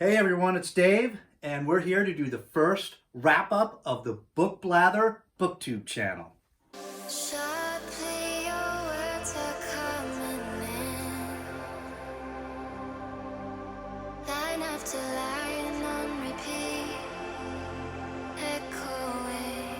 Hey everyone, it's Dave, and we're here to do the first wrap-up of the Book Blather BookTube channel. Sharply your words are coming in, line after line on repeat, echoing.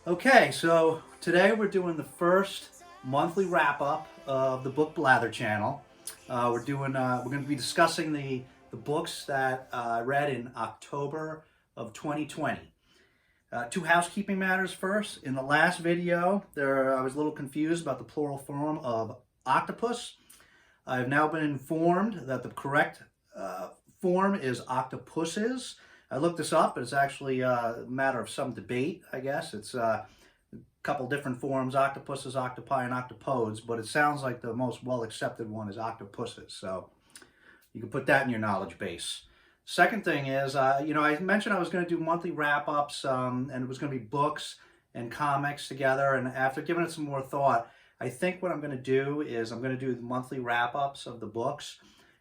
Okay, so today we're doing the first monthly wrap-up of the Book Blather channel. We're going to be discussing the books that I read in October of 2020. Two housekeeping matters first. In the last video, I was a little confused about the plural form of octopus. I've now been informed that the correct form is octopuses. I looked this up, but it's actually a matter of some debate, I guess. It's a couple different forms, octopuses, octopi, and octopodes, but it sounds like the most well-accepted one is octopuses. So you can put that in your knowledge base. Second thing is, I mentioned I was going to do monthly wrap-ups, and it was going to be books and comics together. And after giving it some more thought, I think what I'm going to do is I'm going to do the monthly wrap-ups of the books,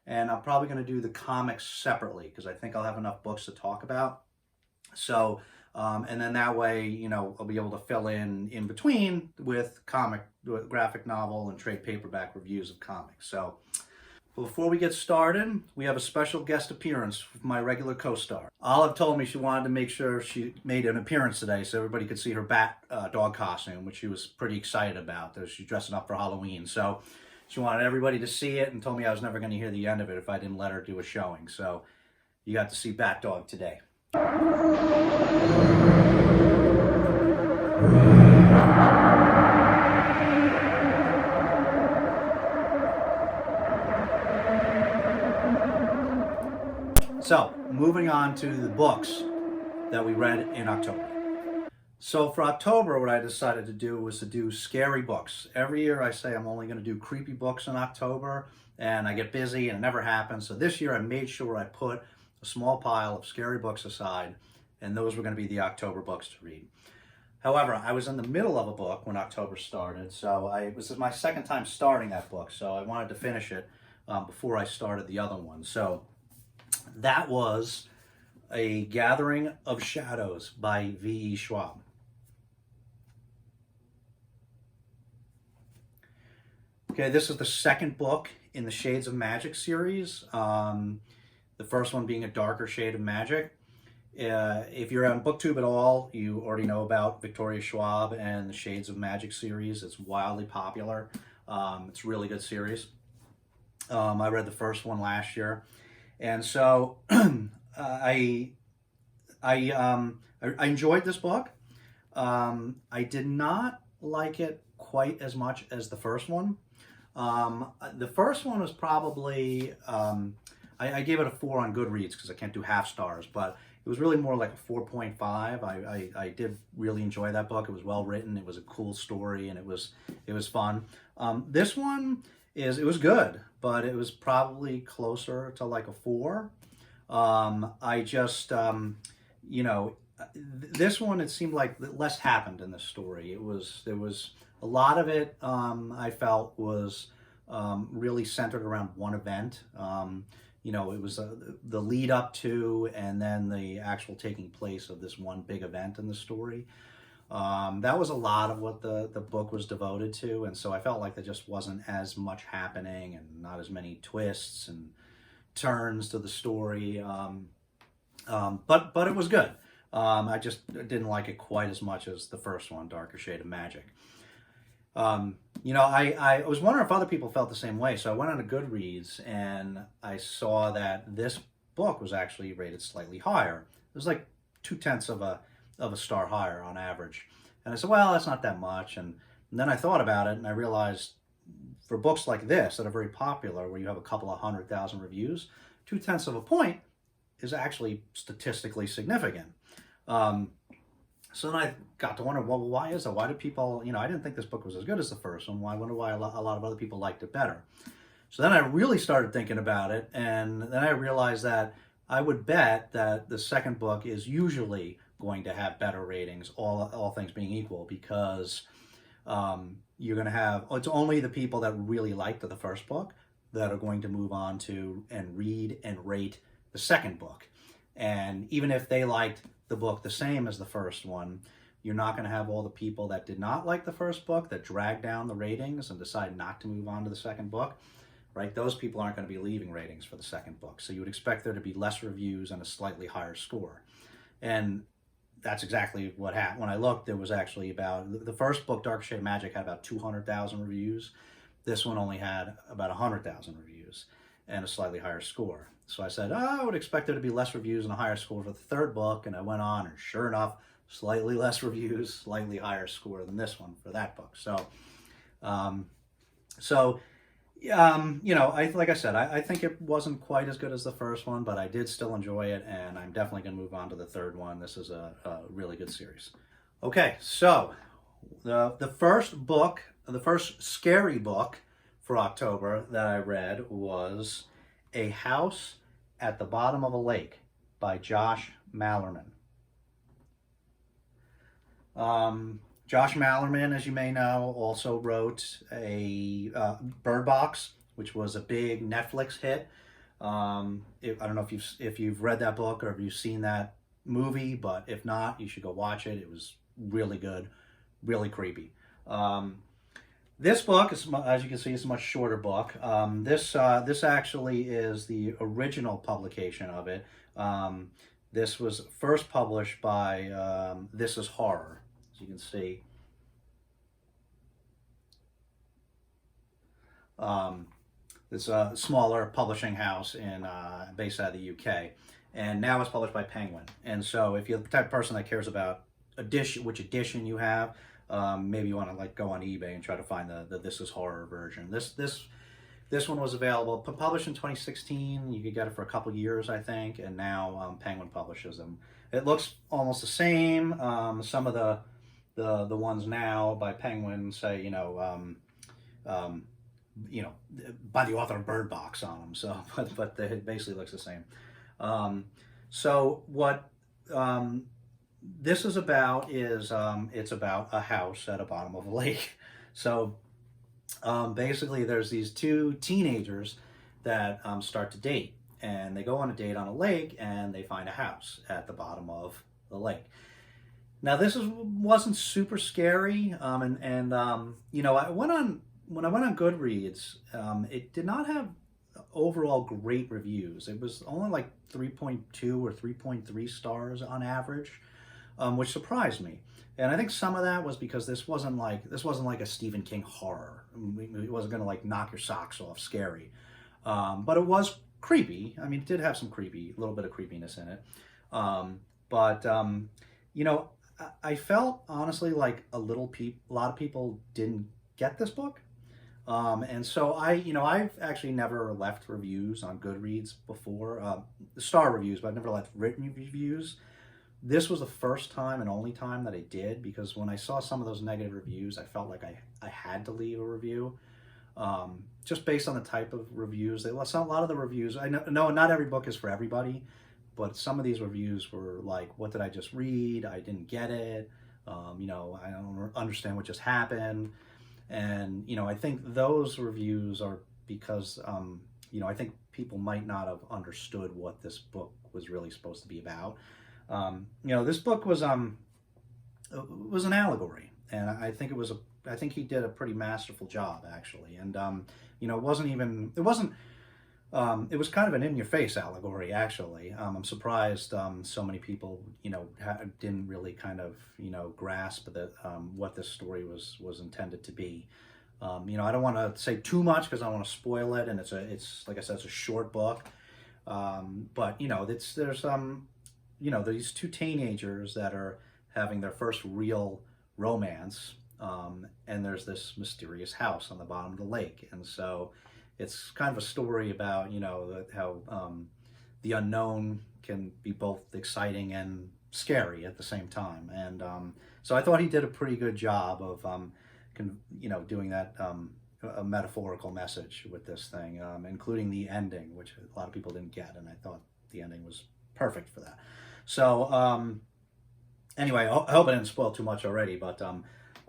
and I'm probably going to do the comics separately because I think I'll have enough books to talk about. So, and then that way, I'll be able to fill in between with graphic novel and trade paperback reviews of comics. So, before we get started, we have a special guest appearance with my regular co-star. Olive told me she wanted to make sure she made an appearance today so everybody could see her bat dog costume, which she was pretty excited about. She's dressing up for Halloween. So she wanted everybody to see it and told me I was never going to hear the end of it if I didn't let her do a showing. So you got to see Bat Dog today. So, moving on to the books that we read in October. So for October, what I decided to do was to do scary books. Every year I say I'm only going to do creepy books in October, and I get busy and it never happens. So this year I made sure I put a small pile of scary books aside, and those were going to be the October books to read. However, I was in the middle of a book when October started, so it was my second time starting that book, so I wanted to finish it before I started the other one. So that was A Gathering of Shadows by V.E. Schwab. Okay, this is the second book in the Shades of Magic series. The first one being A Darker Shade of Magic. If you're on BookTube at all, you already know about Victoria Schwab and the Shades of Magic series. It's wildly popular. It's a really good series. I read the first one last year. And so I enjoyed this book. I did not like it quite as much as the first one. The first one was probably, I gave it a 4 on Goodreads because I can't do half stars, but it was really more like a 4.5. I did really enjoy that book. It was well written. It was a cool story, and it was fun. This one it was good, but it was probably closer to like a 4. This one, it seemed like less happened in the story. There was a lot of it, I felt was really centered around one event. It was the lead up to and then the actual taking place of this one big event in the story. That was a lot of what the book was devoted to, and so I felt like there just wasn't as much happening and not as many twists and turns to the story. But it was good. I just didn't like it quite as much as the first one, Darker Shade of Magic. I was wondering if other people felt the same way, so I went on to Goodreads and I saw that this book was actually rated slightly higher. It was like 0.2 of a star higher on average. And I said, well, that's not that much. And then I thought about it and I realized for books like this that are very popular, where you have a couple of 100,000 reviews, 0.2 of a point is actually statistically significant. So then I got to wonder, well, why is that? Why do people, I didn't think this book was as good as the first one. I wonder why a lot of other people liked it better. So then I really started thinking about it, and then I realized that I would bet that the second book is usually going to have better ratings, all things being equal, because you're going to have, it's only the people that really liked the first book that are going to move on to and read and rate the second book. And even if they liked the book the same as the first one, you're not going to have all the people that did not like the first book that drag down the ratings and decide not to move on to the second book, right? Those people aren't going to be leaving ratings for the second book. So you would expect there to be less reviews and a slightly higher score. And that's exactly what happened. When I looked, there was actually about, the first book, Dark Shade of Magic, had about 200,000 reviews. This one only had about 100,000 reviews and a slightly higher score. So I said, I would expect there to be less reviews and a higher score for the third book. And I went on, and sure enough, slightly less reviews, slightly higher score than this one for that book. So, like I said, I think it wasn't quite as good as the first one, but I did still enjoy it, and I'm definitely going to move on to the third one. This is a really good series. Okay, so the first book, the first scary book for October that I read was A House at the Bottom of a Lake by Josh Malerman. Josh Malerman, as you may know, also wrote a Bird Box, which was a big Netflix hit. I don't know if you've read that book or if you've seen that movie, but if not, you should go watch it. It was really good, really creepy. This book is, as you can see, is a much shorter book. This actually is the original publication of it. This was first published by This Is Horror. As you can see, it's a smaller publishing house based out of the UK, and now it's published by Penguin. And so, if you're the type of person that cares about which edition you have, maybe you want to go on eBay and try to find the This Is Horror version. This one was available, published in 2016. You could get it for a couple years, I think, and now Penguin publishes them. It looks almost the same. Some of the ones now by Penguin say, by the author of Bird Box on them. So, but it basically looks the same. So what this is about is it's about a house at the bottom of a lake. So basically, there's these two teenagers that start to date, and they go on a date on a lake, and they find a house at the bottom of the lake. Now, wasn't super scary, I went on when I went on Goodreads. It did not have overall great reviews. It was only like 3.2 or 3.3 stars on average, which surprised me. And I think some of that was because this wasn't like a Stephen King horror. It wasn't going to knock your socks off, scary, but it was creepy. I mean, it did have some little bit of creepiness in it, but I felt honestly like a lot of people didn't get this book, and so I've actually never left reviews on Goodreads before, star reviews, but I've never left written reviews. This was the first time and only time that I did, because when I saw some of those negative reviews, I felt like I had to leave a review, just based on the type of reviews. A lot of the reviews, I know not every book is for everybody, but some of these reviews were like, what did I just read? I didn't get it. I don't understand what just happened. And, I think those reviews are because, I think people might not have understood what this book was really supposed to be about. This book was an allegory, and I think he did a pretty masterful job, actually. And, it was kind of an in-your-face allegory, actually. I'm surprised so many people, didn't really kind of, grasp that what this story was intended to be. I don't want to say too much because I don't want to spoil it, and it's like I said, it's a short book. But there's these two teenagers that are having their first real romance, and there's this mysterious house on the bottom of the lake, and so it's kind of a story about, how the unknown can be both exciting and scary at the same time. And so I thought he did a pretty good job of, doing that a metaphorical message with this thing, including the ending, which a lot of people didn't get. And I thought the ending was perfect for that. So anyway, I hope I didn't spoil too much already, but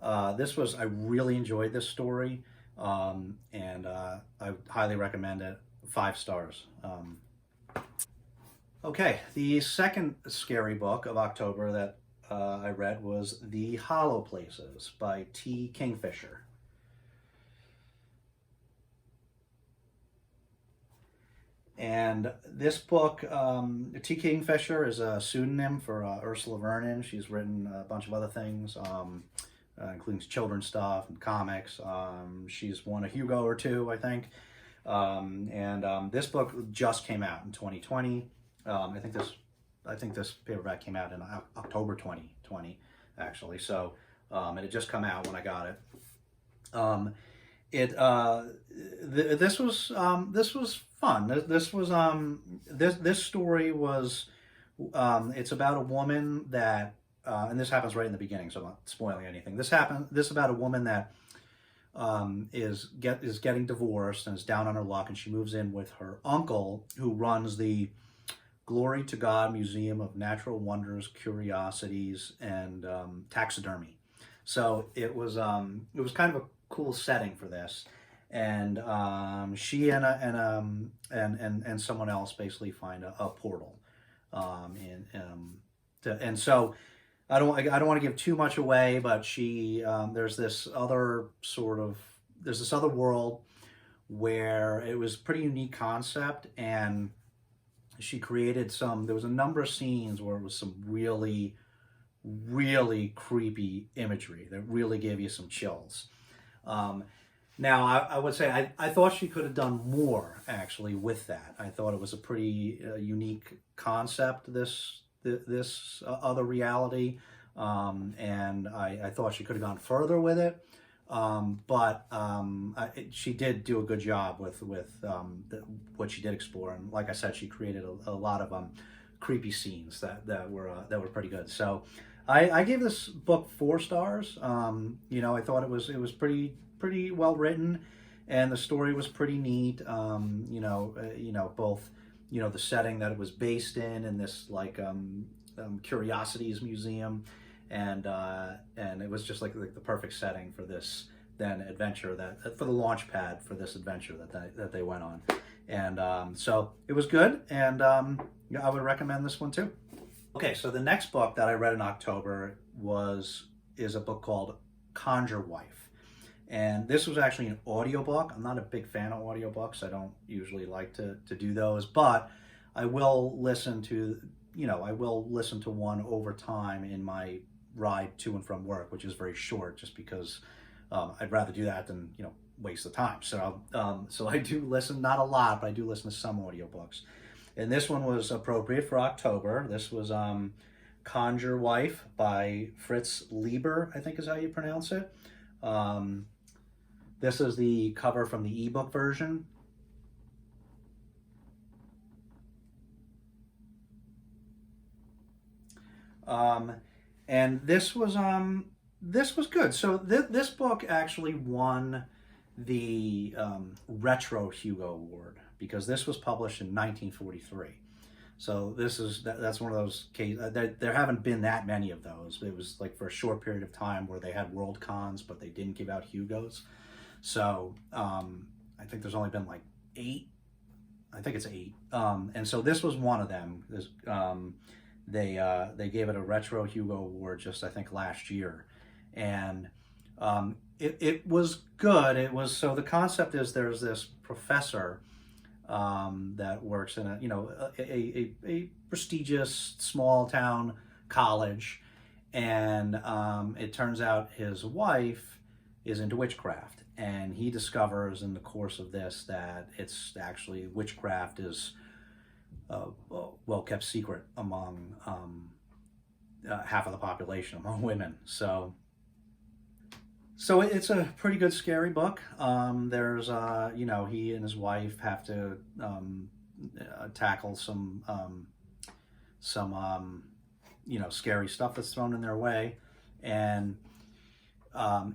I really enjoyed this story, and I highly recommend it. 5 stars. Okay, the second scary book of October that I read was The Hollow Places by T. Kingfisher. And this book, T. Kingfisher is a pseudonym for Ursula Vernon. She's written a bunch of other things, including children's stuff and comics. She's won a Hugo or two, I think. This book just came out in 2020. I think this paperback came out in October 2020, actually. So, it had just come out when I got it. This was fun. This story was, it's about a woman that, and this happens right in the beginning, so I'm not spoiling anything. This about a woman that is getting divorced and is down on her luck, and she moves in with her uncle, who runs the Glory to God Museum of Natural Wonders, Curiosities, and Taxidermy. So it was kind of a cool setting for this, and she and someone else basically find a portal, and so I don't want to give too much away, but there's this other world where it was a pretty unique concept, and she created there was a number of scenes where it was some really, really creepy imagery that really gave you some chills. Now, I would say I thought she could have done more, actually, with that. I thought it was a pretty unique concept, this other reality, and I thought she could have gone further with it. But she did do a good job with what she did explore, and like I said, she created a lot of creepy scenes that were pretty good. So I gave this book 4 stars. I thought it was pretty well written, and the story was pretty neat. Both the setting that it was based in this like Curiosities Museum, and it was just like the perfect setting for this adventure, for the launch pad for this adventure that they went on, and so it was good, and I would recommend this one too. Okay, so the next book that I read in October is a book called Conjure Wife, and this was actually an audiobook. I'm not a big fan of audiobooks. I don't usually like to do those, but I will listen to one over time in my ride to and from work, which is very short, just because I'd rather do that than waste the time. So I do listen, not a lot, but I do listen to some audiobooks. And this one was appropriate for October. This was Conjure Wife by Fritz Leiber, I think is how you pronounce it. This is the cover from the ebook version. And this was good. So this book actually won the Retro Hugo Award, because this was published in 1943. So that's one of those cases. There haven't been that many of those. It was like for a short period of time where they had World Cons, but they didn't give out Hugos. So I think there's only been like 8. I think it's 8. And so this was one of them. They gave it a Retro Hugo Award just, I think, last year, and it was good. It was, so the concept is there's this professor that works in a prestigious small town college, and it turns out his wife is into witchcraft, and he discovers in the course of this that it's actually witchcraft is well kept secret among half of the population, among women. So it's a pretty good scary book. There's he and his wife have to tackle some scary stuff that's thrown in their way, and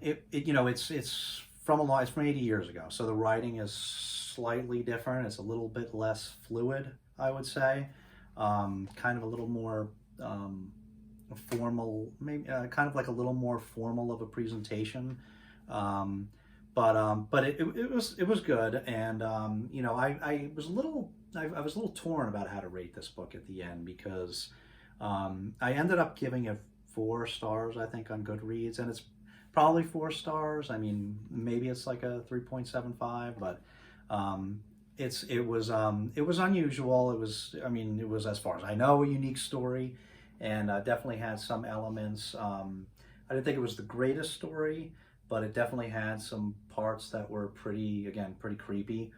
it's from 80 years ago, so the writing is slightly different. It's a little bit less fluid, I would say, kind of a little more formal, maybe kind of like a little more formal of a presentation. But it was good, and I was a little torn about how to rate this book at the end, because I ended up giving it 4 stars, I think, on Goodreads, and it's probably 4 stars. I mean, maybe it's like a 3.75, but it was unusual. It was, as far as I know, a unique story, and definitely had some elements. I didn't think it was the greatest story, but it definitely had some parts that were pretty creepy.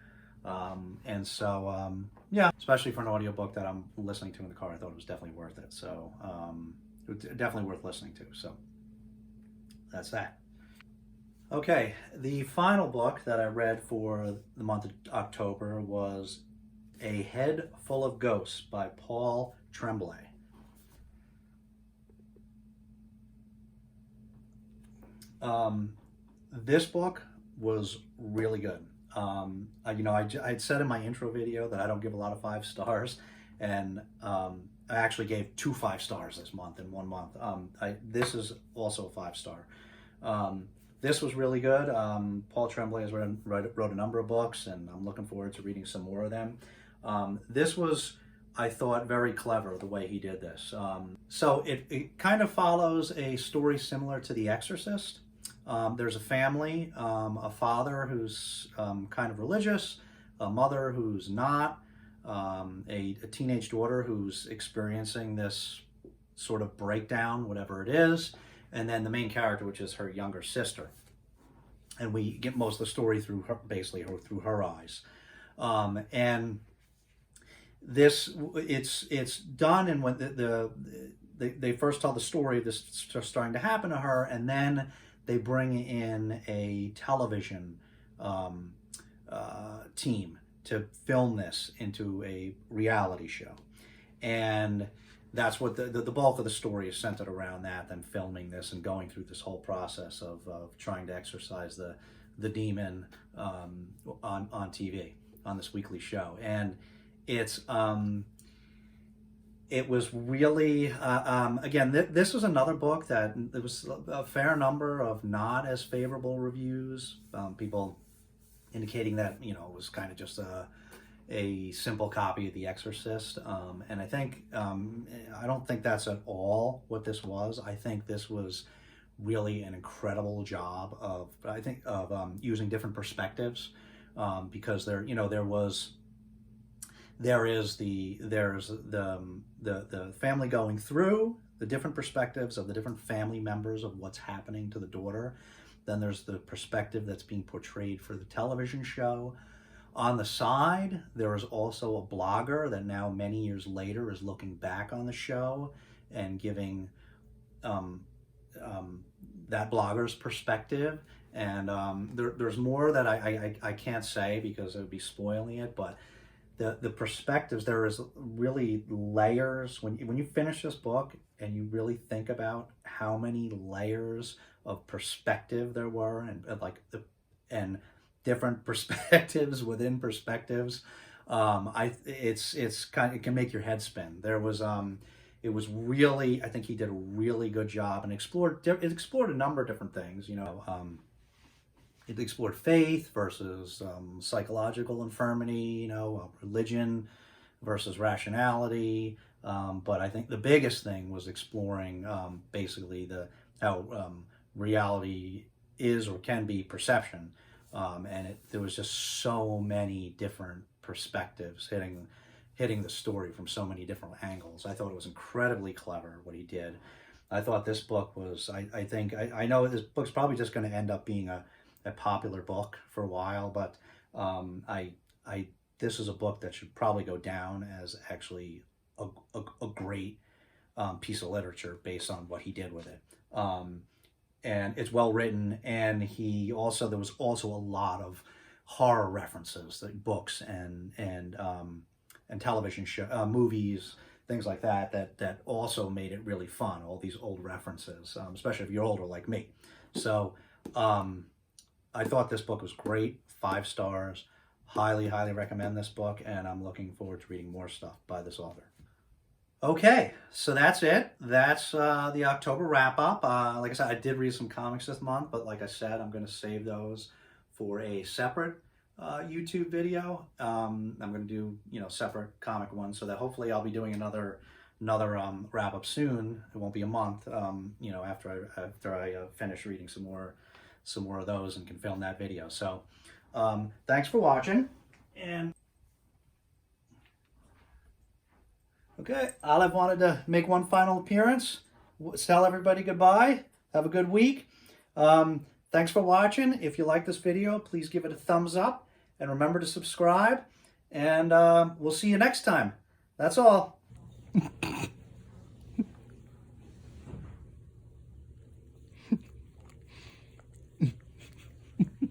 And so, yeah, especially for an audiobook that I'm listening to in the car, I thought it was definitely worth it. So, definitely worth listening to. So, that's that. Okay, the final book that I read for the month of October was A Head Full of Ghosts by Paul Tremblay. This book was really good. I'd said in my intro video that I don't give a lot of 5 stars, and I actually gave 2 5-stars this month in 1 month. This is also a 5-star. This was really good. Paul Tremblay has wrote a number of books, and I'm looking forward to reading some more of them. This was, I thought, very clever the way he did this. So it kind of follows a story similar to The Exorcist. There's a family, a father who's kind of religious, a mother who's not, a teenage daughter who's experiencing this sort of breakdown, whatever it is, and then the main character, which is her younger sister. And we get most of the story through her, basically through her eyes. And this, it's done, and when they first tell the story of this starting to happen to her, and then they bring in a television team to film this into a reality show. And that's what the bulk of the story is centered around, that, them filming this and going through this whole process of trying to exorcise the demon on TV, on this weekly show. And it was really, again, this was another book that there was a fair number of not as favorable reviews. People indicating that, it was kind of just a simple copy of The Exorcist. And I think, I don't think that's at all what this was. I think this was really an incredible job of using different perspectives, because there is the family going through the different perspectives of the different family members of what's happening to the daughter. Then there's the perspective that's being portrayed for the television show. On the side, there is also a blogger that now, many years later, is looking back on the show and giving that blogger's perspective. And there's more that I can't say because it would be spoiling it, but the perspectives, there is really layers. When you finish this book and you really think about how many layers of perspective there were, and different perspectives within perspectives, it can make your head spin. It was really, I think he did a really good job, and explored a number of different things. It explored faith versus psychological infirmity, religion versus rationality. But I think the biggest thing was exploring basically how reality is or can be perception. And there was just so many different perspectives hitting the story from so many different angles. I thought it was incredibly clever what he did. I thought this book was, I know this book's probably just going to end up being a popular book for a while, but this is a book that should probably go down as actually a great piece of literature based on what he did with it. And it's well written, and there was also a lot of horror references, like books and television show, movies, things like that also made it really fun. All these old references, especially if you're older like me. So I thought this book was great. 5 stars. Highly, highly recommend this book, and I'm looking forward to reading more stuff by this author. Okay, so that's it. That's the October wrap up. Like I said, I did read some comics this month, but like I said, I'm going to save those for a separate YouTube video. I'm going to do separate comic ones, so that hopefully I'll be doing another wrap up soon. It won't be a month. After I finish reading some more of those and can film that video. So thanks for watching. And okay, Olive wanted to make one final appearance. Tell everybody goodbye. Have a good week. Thanks for watching. If you like this video, please give it a thumbs up. And remember to subscribe. And we'll see you next time. That's all.